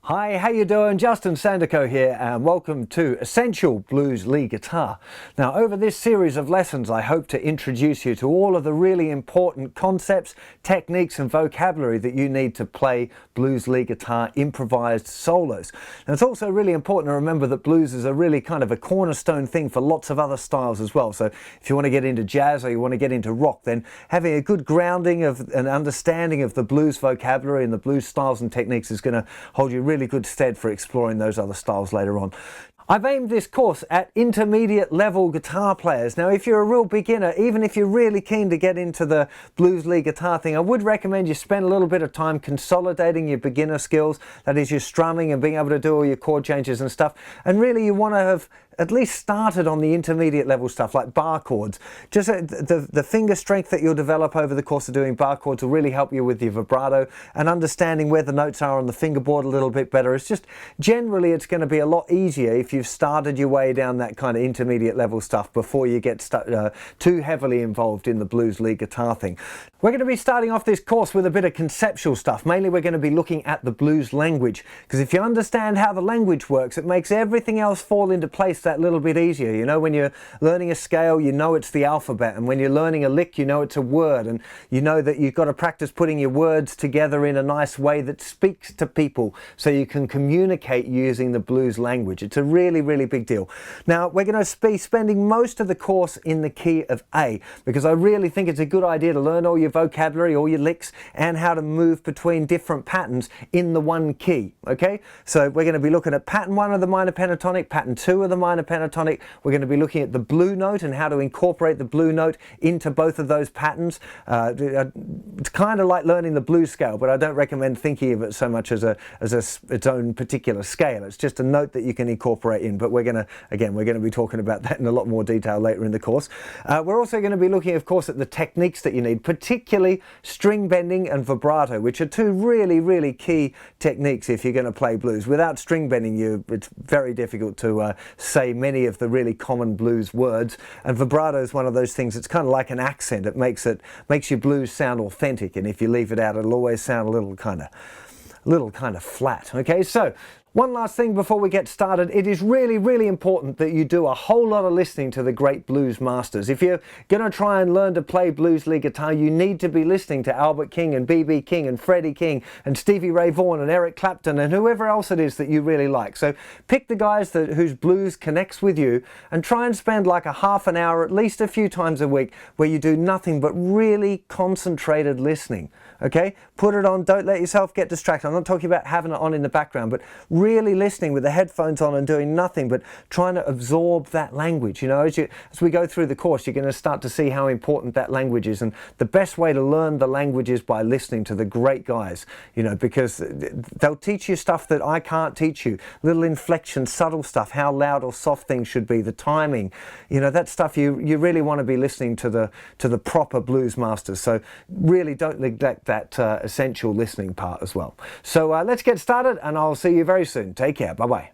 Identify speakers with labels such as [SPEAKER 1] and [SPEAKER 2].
[SPEAKER 1] Hi, how you doing? Justin Sandico here and welcome to Essential Blues Lead Guitar. Now over this series of lessons I hope to introduce you to all of the really important concepts, techniques and vocabulary that you need to play blues lead guitar improvised solos. And it's also really important to remember that blues is a really kind of a cornerstone thing for lots of other styles as well. So if you want to get into jazz or you want to get into rock, then having a good grounding of an understanding of the blues vocabulary and the blues styles and techniques is going to hold you really good stead for exploring those other styles later on. I've aimed this course at intermediate level guitar players. Now if you're a real beginner, even if you're really keen to get into the blues lead guitar thing, I would recommend you spend a little bit of time consolidating your beginner skills, that is your strumming and being able to do all your chord changes and stuff, and really you want to have at least started on the intermediate level stuff like bar chords. Just the finger strength that you'll develop over the course of doing bar chords will really help you with your vibrato and understanding where the notes are on the fingerboard a little bit better. It's just generally it's going to be a lot easier if you've started your way down that kind of intermediate level stuff before you get too heavily involved in the blues lead guitar thing. We're going to be starting off this course with a bit of conceptual stuff. Mainly we're going to be looking at the blues language, because if you understand how the language works, it makes everything else fall into place that little bit easier. You know, when you're learning a scale, you know it's the alphabet, and when you're learning a lick, you know it's a word, and you know that you've got to practice putting your words together in a nice way that speaks to people so you can communicate using the blues language. It's a really big deal. Now we're going to be spending most of the course in the key of A, because I really think it's a good idea to learn all your vocabulary, all your licks, and how to move between different patterns in the one key. Okay, so we're going to be looking at pattern 1 of the minor pentatonic, pattern 2 of the minor pentatonic. We're going to be looking at the blue note and how to incorporate the blue note into both of those patterns. It's kind of like learning the blues scale, but I don't recommend thinking of it so much as its own particular scale. It's just a note that you can incorporate in, but we're going to be talking about that in a lot more detail later in the course. We're also going to be looking, of course, at the techniques that you need, particularly string bending and vibrato, which are two really key techniques if you're going to play blues. Without string bending, it's very difficult to say many of the really common blues words, and vibrato is one of those things. It's kind of like an accent. It makes your blues sound authentic, and if you leave it out, it'll always sound a little kind of flat. Okay, so one last thing before we get started. It is really important that you do a whole lot of listening to the great blues masters. If you're going to try and learn to play blues lead guitar, you need to be listening to Albert King and B.B. King and Freddie King and Stevie Ray Vaughan and Eric Clapton and whoever else it is that you really like. So pick the guys whose blues connects with you and try and spend like a half an hour at least a few times a week where you do nothing but really concentrated listening. Okay, put it on, don't let yourself get distracted. I'm not talking about having it on in the background, but really listening with the headphones on and doing nothing but trying to absorb that language. You know, as we go through the course, you're going to start to see how important that language is, and the best way to learn the language is by listening to the great guys, you know, because they'll teach you stuff that I can't teach you. Little inflection, subtle stuff, how loud or soft things should be, the timing, you know, that stuff you really want to be listening to the proper blues masters. So really don't neglect that essential listening part as well. So let's get started, and I'll see you very soon. Take care. Bye-bye.